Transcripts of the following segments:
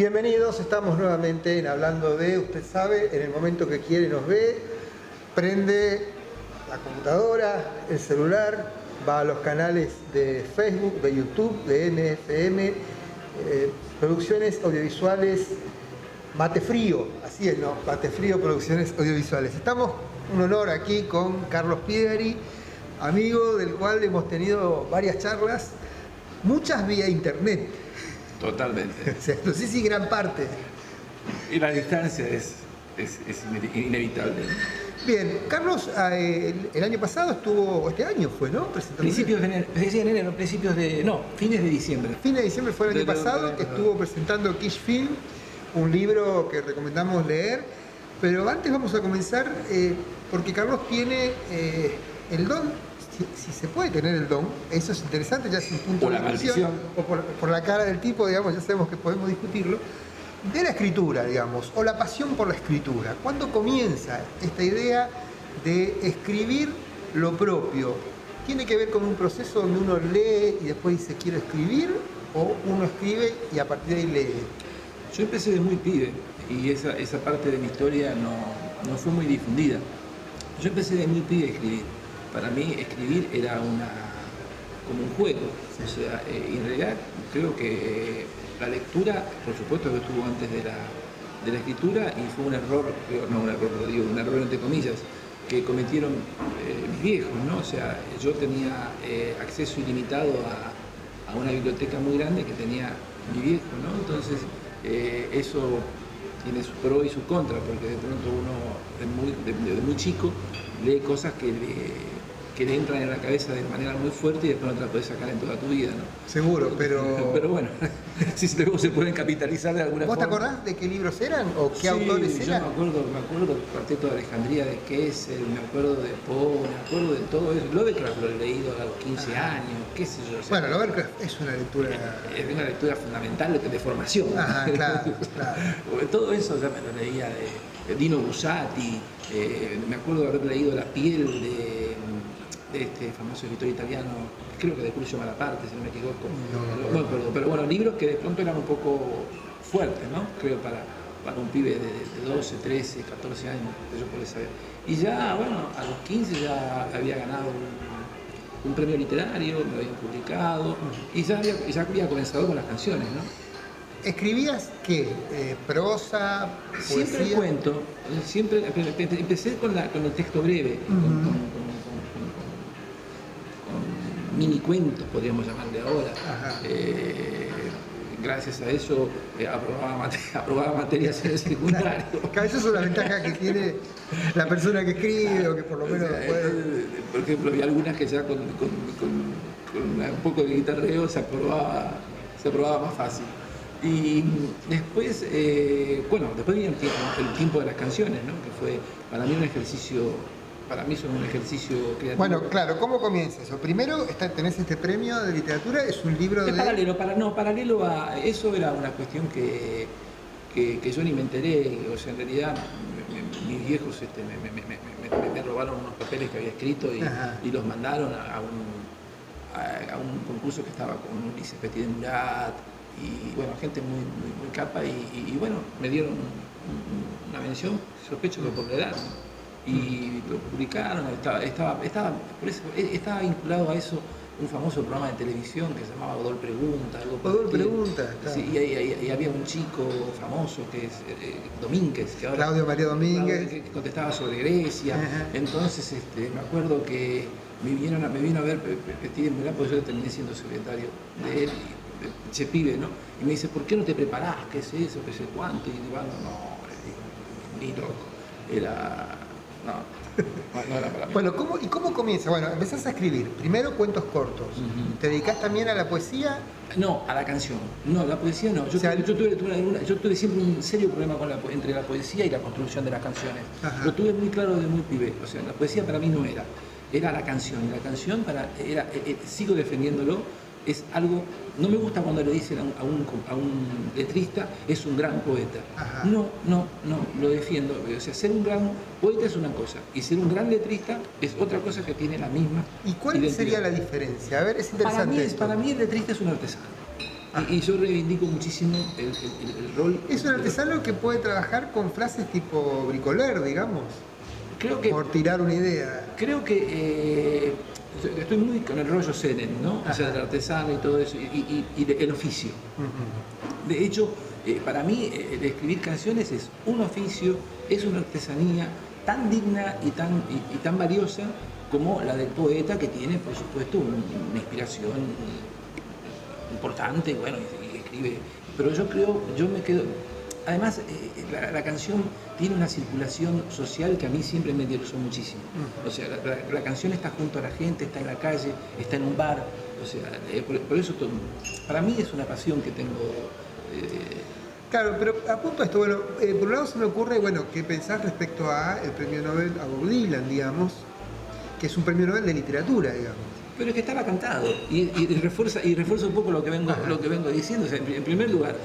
Bienvenidos, estamos nuevamente en Hablando de, usted sabe, en el momento que quiere nos ve, prende la computadora, el celular, va a los canales de Facebook, de YouTube, de NFM, Producciones Audiovisuales Mate Frío, así es, ¿no? Mate Frío Producciones Audiovisuales. Estamos, un honor aquí con Carlos Piedari, amigo del cual hemos tenido varias charlas, muchas vía internet. Totalmente. O sea, no sé si gran parte. Y la distancia es inevitable. Bien, Carlos, el año pasado estuvo, este año fue, ¿no? Principios de enero, fines de diciembre. Fines de diciembre fue el año pasado que estuvo presentando Kish Film, un libro que recomendamos leer. Pero antes vamos a comenzar, porque Carlos tiene el don. Si se puede tener el don, eso es interesante, ya es un punto de discusión, o por la cara del tipo, digamos, ya sabemos que podemos discutirlo, de la escritura, digamos, o la pasión por la escritura. ¿Cuándo comienza esta idea de escribir lo propio? ¿Tiene que ver con un proceso donde uno lee y después dice quiero escribir, o uno escribe y a partir de ahí lee? Yo empecé de muy pibe y esa parte de mi historia no fue muy difundida. Yo empecé de muy pibe a escribir. Para mí escribir era como un juego, o sea, y en realidad creo que la lectura, por supuesto que estuvo antes de la escritura y fue un error, un error entre comillas, que cometieron mis viejos, ¿no? O sea, yo tenía acceso ilimitado a una biblioteca muy grande que tenía mi viejo, ¿no? Entonces, eso tiene su pro y su contra, porque de pronto uno de muy chico lee cosas que le entran en la cabeza de manera muy fuerte y después no te la puedes sacar en toda tu vida, ¿no? Seguro, pero... Pero bueno, si luego se pueden capitalizar de alguna forma. ¿Vos te acordás de qué libros eran o qué autores eran? Yo me acuerdo del Cuarteto de Alejandría de Kessel, me acuerdo de Poe, me acuerdo de todo eso. Lovecraft lo he leído a los 15 años, qué sé yo. O sea, bueno, Lovecraft es una lectura... Es una lectura fundamental de formación. Ajá, claro. Todo eso ya me lo leía de Dino Buzzati, me acuerdo de haber leído La piel de este famoso escritor italiano, creo que de Crucio Malaparte, si no me equivoco. No me acuerdo, pero bueno, libros que de pronto eran un poco fuertes, ¿no? Creo para un pibe de 12, 13, 14 años, que yo podía saber. Y ya, bueno, a los 15 ya había ganado un premio literario, me lo habían publicado, y ya había comenzado con las canciones, ¿no? ¿Escribías qué? ¿Prosa? ¿Poesía? Siempre cuento, siempre empecé con el texto breve, con mini cuentos, podríamos llamarle ahora. Gracias a eso aprobaba materias en el secundario. Esa es una ventaja que tiene la persona que escribe o que por lo menos puede... Por ejemplo, había algunas que ya con un poco de guitarreo se aprobaba más fácil. Y después, después vino el tiempo de las canciones, ¿no? Que fue para mí un ejercicio... Para mí son un ejercicio creativo. Bueno, claro, ¿cómo comienza eso? Primero tenés este premio de literatura, es un libro de... Paralelo a... Eso era una cuestión que yo ni me enteré, o sea, en realidad mis viejos me robaron unos papeles que había escrito y los mandaron a un concurso que estaba con Ulises Petit de Murat y bueno, gente muy capa y bueno, me dieron una mención, sospecho que por la edad, ¿no? Y lo publicaron, estaba vinculado a eso un famoso programa de televisión que se llamaba Odol Pregunta. Odol Pregunta, claro. Sí, y había un chico famoso que es Domínguez, que ahora, Claudio María Domínguez, que contestaba sobre Grecia. Entonces me acuerdo que me vino a ver Petit de Murat, porque yo terminé siendo secretario de él, ese pibe, ¿no? Y me dice, ¿por qué no te preparás? ¿Qué es eso? ¿Qué sé cuánto? Y digo, no, ni loco. No era para mí. Bueno, ¿cómo comienza? Bueno, empezás a escribir. Primero cuentos cortos. ¿Te dedicás también a la poesía? No, a la canción. No, la poesía no. Yo tuve siempre un serio problema entre la poesía y la construcción de las canciones. Lo tuve muy claro desde muy pibe. O sea, la poesía para mí no era la canción. Y la canción sigo defendiéndolo. Es algo, no me gusta cuando le dicen a un letrista es un gran poeta. No, lo defiendo. O sea, ser un gran poeta es una cosa y ser un gran letrista es otra cosa que tiene la misma. ¿Y cuál sería la diferencia? A ver, es interesante. Para mí el letrista es un artesano. Y yo reivindico muchísimo el rol. Es un artesano que puede trabajar con frases tipo bricoler, digamos, Creo que, por tirar una idea. creo que estoy muy con el rollo Zen, ¿no? O sea, del artesano y todo eso, y el oficio. Ujú. De hecho, para mí, el escribir canciones es un oficio, es una artesanía tan digna y tan valiosa como la del poeta, que tiene, por supuesto, una inspiración importante, bueno, y escribe. Pero yo me quedo. Además, la canción tiene una circulación social que a mí siempre me interesó muchísimo. O sea, la canción está junto a la gente, está en la calle, está en un bar. O sea, por eso para mí es una pasión que tengo. Claro, pero apunto a esto, bueno, por un lado se me ocurre, bueno, ¿qué pensás respecto a el premio Nobel a Bob Dylan, digamos, que es un premio Nobel de literatura, digamos? Pero es que estaba cantado y refuerza un poco lo que vengo diciendo. O sea, en primer lugar,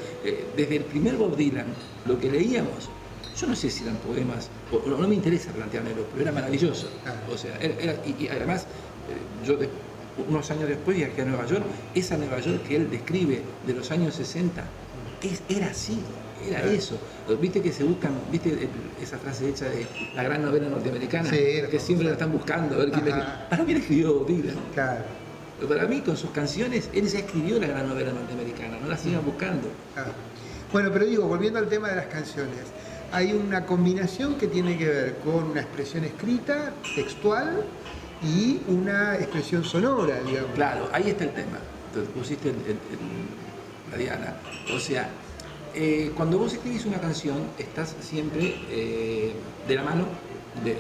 desde el primer Bob Dylan, lo que leíamos, yo no sé si eran poemas, no me interesa planteármelo, pero era maravilloso. O sea, y además, yo unos años después viajé a Nueva York, esa Nueva York que él describe de los años 60, era así. Era eso. Viste que se buscan, viste esa frase hecha de la gran novela norteamericana, Sí, que siempre la están buscando a ver quién la escribió. Para mí la escribió Bob Dylan. Claro. Para mí, con sus canciones, él ya escribió la gran novela norteamericana, no la sigan buscando. Claro. Bueno, pero digo, volviendo al tema de las canciones, hay una combinación que tiene que ver con una expresión escrita, textual, y una expresión sonora, digamos. Claro, ahí está el tema. Entonces, pusiste la diana. O sea, cuando vos escribís una canción, estás siempre de la mano de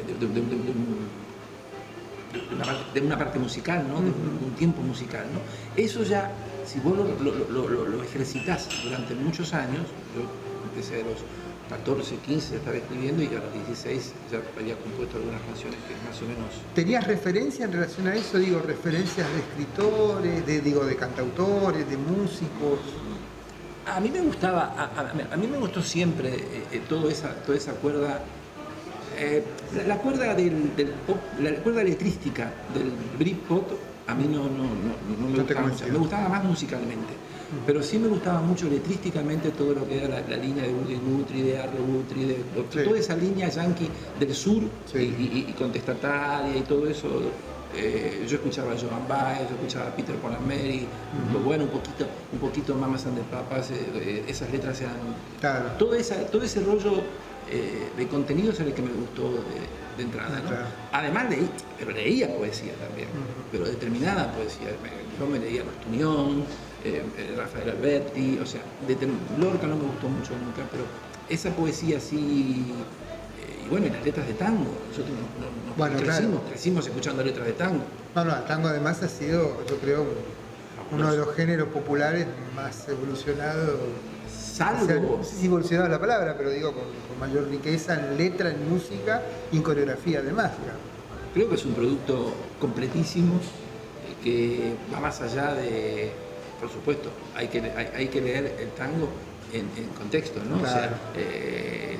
una parte musical, ¿no? De un tiempo musical, ¿no? Eso ya, si vos lo ejercitás durante muchos años, yo empecé a los 14, 15 estaba escribiendo y a los 16 ya había compuesto algunas canciones que más o menos... ¿Tenías referencia en relación a eso? Digo, referencias de escritores, de cantautores, de músicos. A mí me gustaba, a mí me gustó siempre toda esa cuerda, la cuerda del pop, la cuerda letrística del Britpop, a mí no me gustaba mucho, me gustaba más musicalmente, pero sí me gustaba mucho letrísticamente todo lo que era la línea de Woody Guthrie, de Arlo Guthrie, toda esa línea yankee del sur, y contestataria y todo eso. Yo escuchaba a Joan Baez, yo escuchaba a Peter Paul and Mary, bueno, un poquito Mamas and the Papas, esas letras eran... Claro. Todo ese rollo de contenido es el que me gustó de entrada, ¿no? Claro. Además leía poesía también, pero determinada poesía. Yo me leía Rostunión, Rafael Alberti, o sea, Lorca no me gustó mucho nunca, pero esa poesía así... Y bueno, y las letras de tango, nosotros crecimos escuchando letras de tango. No, el tango además ha sido, yo creo, uno de los géneros populares más evolucionados. Salvo. No sé si evolucionado la palabra, pero digo con mayor riqueza en letra, en música y en coreografía además. Creo que es un producto completísimo que va más allá de, por supuesto, hay que leer el tango en contexto, ¿no? Claro. O sea,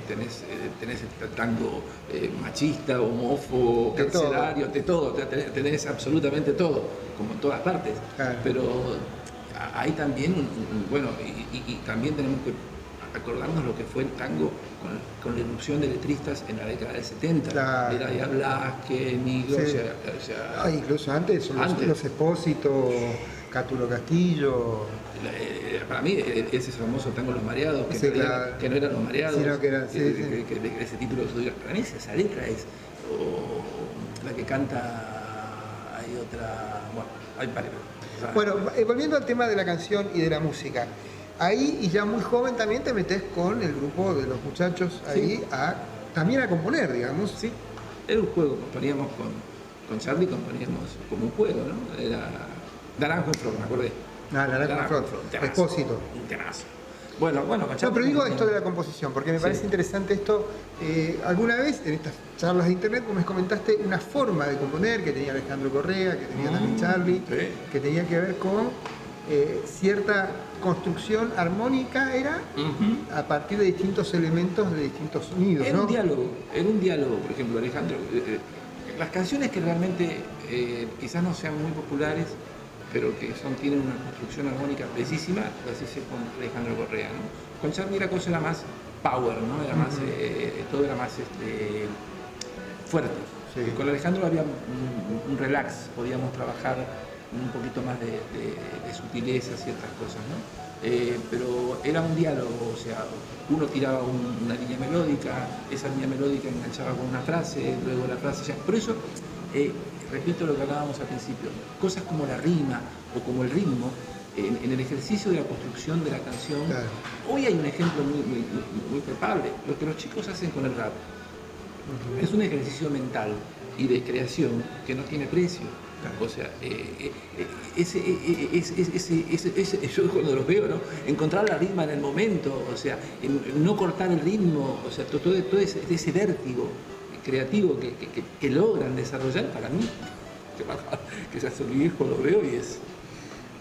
tenés el tango machista, homófobo, carcelario, de todo, tenés absolutamente todo, como en todas partes. Claro. Pero hay también, bueno, y también tenemos que acordarnos lo que fue el tango con la irrupción de letristas en la década del 70. Claro. Era ya Blasque, Nigro, sí. o sea incluso antes, los Expósitos, Cátulo Castillo. Para mí ese famoso tango Los Mareados, que, sí, que no eran Los Mareados, sino que era, que ese título para mí esa letra es la que canta, hay otra, bueno, hay varias. Bueno, volviendo al tema de la canción y de la música, ahí y ya muy joven también te metés con el grupo de los muchachos ahí, sí. También a componer, digamos. Sí, era un juego, componíamos con Charlie, componíamos como un juego, ¿no? Era Naranjo en Flor, me acordé. Naranjo en Flor, Expósito. Un temazo. Bueno, con Charlie. No, pero digo esto de la composición, porque me parece interesante esto. Alguna vez en estas charlas de internet vos me comentaste una forma de componer que tenía Alejandro Correa, que tenía también Charlie, que tenía que ver con cierta construcción armónica, era a partir de distintos elementos, de distintos sonidos. Era un diálogo, por ejemplo, Alejandro. Las canciones que realmente quizás no sean muy populares, pero que tienen una construcción armónica bellísima, las hice con Alejandro Correa, ¿no? Con Charlie la cosa era más power, ¿no? Era más, todo era más fuerte. Sí. Con Alejandro había un relax, podíamos trabajar un poquito más de sutileza, ciertas cosas, ¿no? Pero era un diálogo, o sea, uno tiraba una línea melódica, esa línea melódica enganchaba con una frase, luego la frase, o sea, por eso, repito lo que hablábamos al principio, cosas como la rima o como el ritmo, en el ejercicio de la construcción de la canción, claro. Hoy hay un ejemplo muy palpable, lo que los chicos hacen con el rap. Es un ejercicio mental y de creación que no tiene precio. O sea, yo cuando los veo, ¿no? Encontrar la rima en el momento, o sea, no cortar el ritmo, o sea, todo ese vértigo creativo que logran desarrollar, para mí, que ya soy viejo, lo veo y es...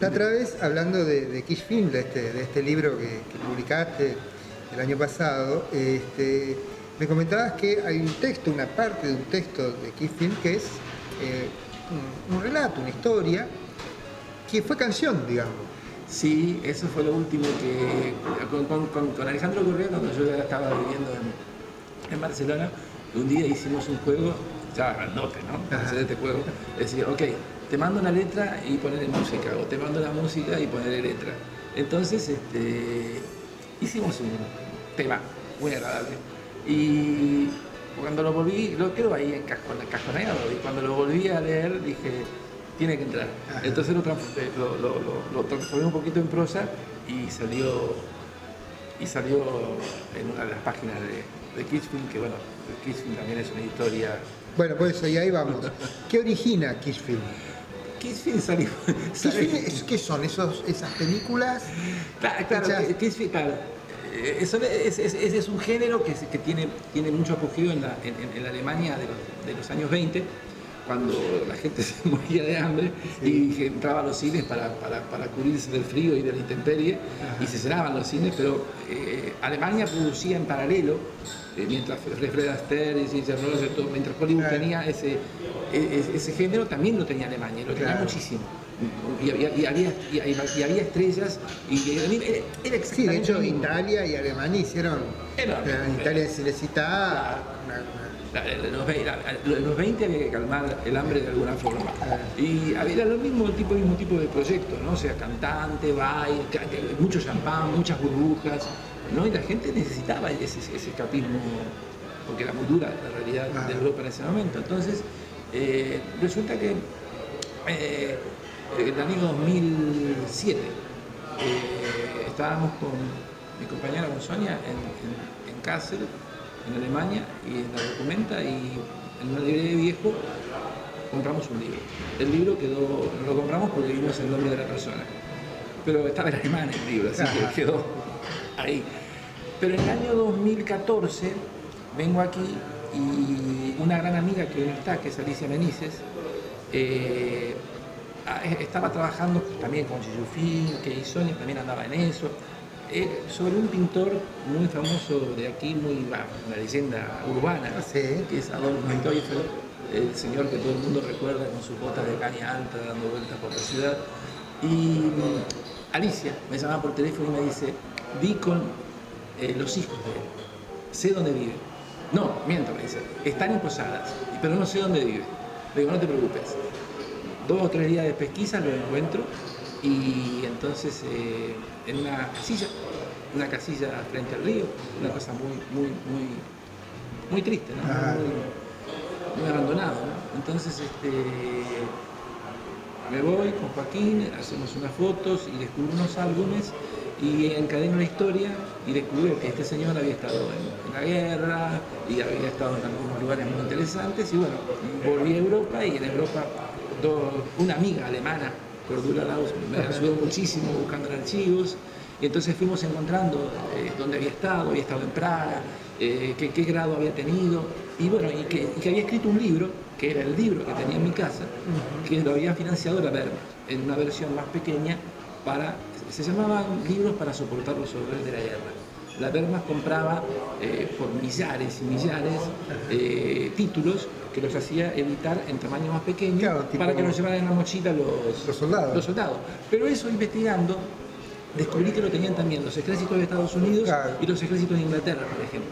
La otra vez, hablando de Kiss Film, de este libro que publicaste el año pasado, me comentabas que hay un texto, una parte de un texto de Kiss Film que es un relato, una historia, que fue canción, digamos. Sí, eso fue lo último que... Con Alejandro Correa, cuando yo ya estaba viviendo en Barcelona, un día hicimos un juego, ya grandote, ¿no? Para hacer este juego. Es decir, ok, te mando una letra y ponerle música, o te mando una música y ponerle letra. Entonces, hicimos un tema muy agradable. Y cuando lo volví, lo quedó ahí encajoneado, y cuando lo volví a leer dije, tiene que entrar. Entonces lo transformé un poquito en prosa y salió en una de las páginas de Kiss Film, que bueno, Kiss Film también es una historia. Bueno, pues eso, y ahí vamos. ¿Qué origina Kiss Film? Kiss Film salió. ¿Qué son esas películas? Claro, Kiss Film, claro. Es un género que tiene mucho apogeo en la Alemania de los años 20, cuando la gente se moría de hambre, sí. Y entraba a los cines para cubrirse del frío y de la intemperie. Ajá. Y se cerraban los cines, pero Alemania producía en paralelo, mientras Fred Astaire y Ginger Rogers, mientras Hollywood tenía ese género, también lo tenía Alemania, lo tenía muchísimo. Y había estrellas y era exactamente. Sí, de hecho Italia y Alemania hicieron. En Italia se necesitaba. Los 20 había que calmar el hambre de alguna forma. Y era el mismo tipo de proyectos, ¿no? O sea, cantante, baile, mucho champán, muchas burbujas, ¿no? Y la gente necesitaba ese escapismo, porque era muy dura la realidad de Europa en ese momento. Entonces, resulta que en el año 2007 estábamos con mi compañera, con Sonia, en Kassel, en Alemania, y en la Documenta, y en una librería viejo compramos un libro. El libro lo compramos porque vimos el nombre de la persona, pero estaba en alemán el libro, así que quedó ahí. Pero en el año 2014 vengo aquí y una gran amiga que hoy no está, que es Alicia Benítez, estaba trabajando también con Chiyufín, que Sonia también andaba en eso, sobre un pintor muy famoso de aquí, una leyenda urbana, que es Adolf Manteuffel, el señor que todo el mundo recuerda con sus botas de caña alta dando vueltas por la ciudad. Y Alicia me llama por teléfono y me dice, vi con los hijos de él, sé dónde vive. No, miento, me dice, están en Posadas, pero no sé dónde vive. Le digo, no te preocupes, 2 o 3 días de pesquisa lo encuentro. Y entonces en una casilla frente al río, una cosa muy triste, ¿no? Muy abandonado, ¿no? Entonces me voy con Joaquín, hacemos unas fotos y descubro unos álbumes y encadeno la historia y descubro que este señor había estado en la guerra y había estado en algunos lugares muy interesantes, y bueno, volví a Europa, y en Europa una amiga alemana, Cordula Laus, me ayudó muchísimo buscando en archivos, y entonces fuimos encontrando dónde había estado en Praga, qué grado había tenido, y bueno, y que había escrito un libro, que era el libro que tenía en mi casa, que lo había financiado la Wehrmacht, en una versión más pequeña, se llamaban libros para soportar los horrores de la guerra. la Vermas compraba por millares y millares títulos que los hacía editar en tamaño más pequeño, claro, para que los llevaran en la mochila los soldados. Pero eso, investigando, descubrí que lo tenían también los ejércitos de Estados Unidos, claro, y los ejércitos de Inglaterra, por ejemplo.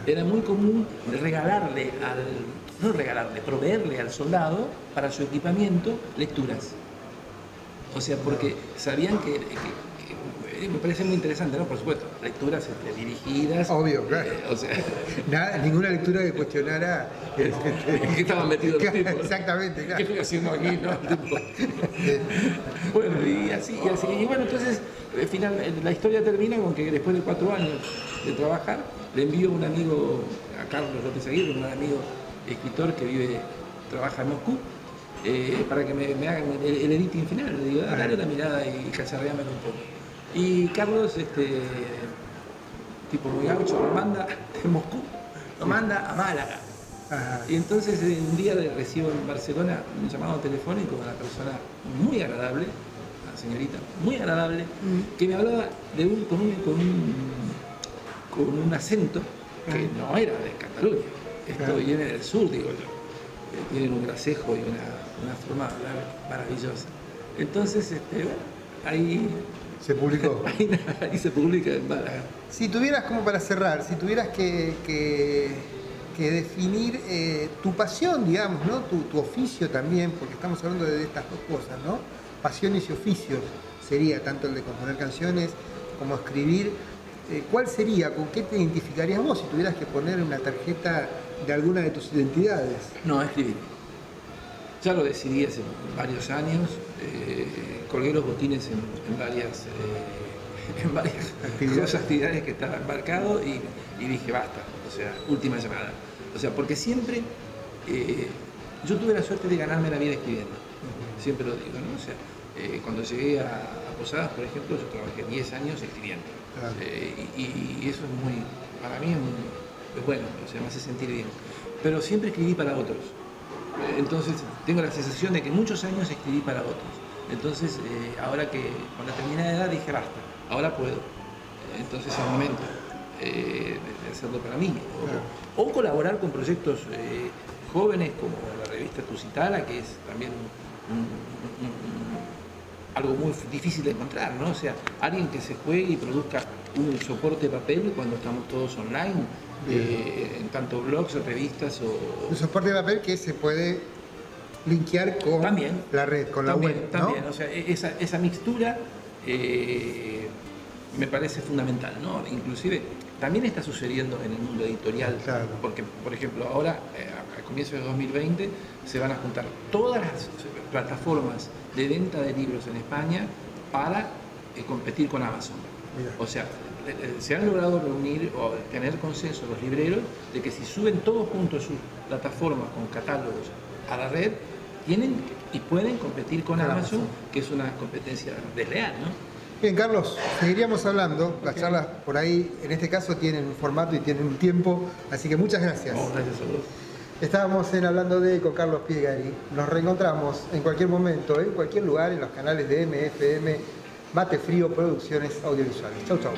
Era muy común proveerle al soldado para su equipamiento lecturas. O sea, porque sabían que me parece muy interesante, ¿no? Por supuesto, lecturas dirigidas. Obvio, claro. O sea, ninguna lectura que cuestionara ¿en qué estaban metidos los tipos? Exactamente, claro. ¿Qué estoy haciendo aquí, no? Bueno, y así. Y bueno, entonces, al final, la historia termina con que después de 4 años de trabajar, le envío a un amigo, a Carlos López Aguirre, un amigo escritor que trabaja en Moscú, para que me hagan el editing final. Le digo, dale una mirada y cacharreámelo un poco. Y Carlos, tipo muy gaucho, lo manda de Moscú, lo manda a Málaga. Ajá. Y entonces un día recibo en Barcelona un llamado telefónico de una persona muy agradable, una señorita muy agradable, que me hablaba con un acento que no era de Cataluña. Esto viene del sur, digo yo. Tienen un gracejo y una forma de hablar maravillosa. Entonces, ahí se publicó. Ahí se publica en Málaga. Si tuvieras, como para cerrar, si tuvieras que definir tu pasión, digamos, ¿no? Tu oficio también, porque estamos hablando de estas dos cosas, ¿no? Pasiones y oficios sería tanto el de componer canciones como escribir. ¿Cuál sería, con qué te identificarías vos si tuvieras que poner una tarjeta de alguna de tus identidades? No, escribir. Ya lo decidí hace varios años, colgué los botines en varias actividades que estaba embarcado y dije basta, o sea, última llamada. O sea, porque siempre yo tuve la suerte de ganarme la vida escribiendo, siempre lo digo, ¿no? O sea, cuando llegué a Posadas, por ejemplo, yo trabajé 10 años escribiendo. Claro. Y eso es muy, para mí es bueno, o sea, me hace sentir bien. Pero siempre escribí para otros. Entonces tengo la sensación de que muchos años escribí para otros. Entonces ahora que con la terminada edad dije basta, ahora puedo. Entonces es el momento de hacerlo para mí. O colaborar con proyectos jóvenes como la revista Tusitala, que es también algo muy difícil de encontrar, ¿no? O sea, alguien que se juegue y produzca un soporte de papel cuando estamos todos online, en tanto blogs o revistas o... Un soporte de papel que se puede linkear con también, la red, con también, la web, ¿no? También, o sea, esa mixtura me parece fundamental, ¿no? Inclusive también está sucediendo en el mundo editorial, claro, porque, por ejemplo, ahora, a comienzos de 2020, se van a juntar todas las plataformas de venta de libros en España para competir con Amazon. Mira. O sea, se han logrado reunir o tener consenso los libreros de que si suben todos juntos sus plataformas con catálogos a la red, tienen y pueden competir con Amazon, que es una competencia desleal, ¿no? Bien, Carlos, seguiríamos hablando. Las charlas por ahí, en este caso, tienen un formato y tienen un tiempo, así que muchas gracias. Gracias a vos. Estábamos en Hablando de con Carlos Piegari. Nos reencontramos en cualquier momento, en cualquier lugar, en los canales de MFM, Mate Frío Producciones Audiovisuales. Chau, chau.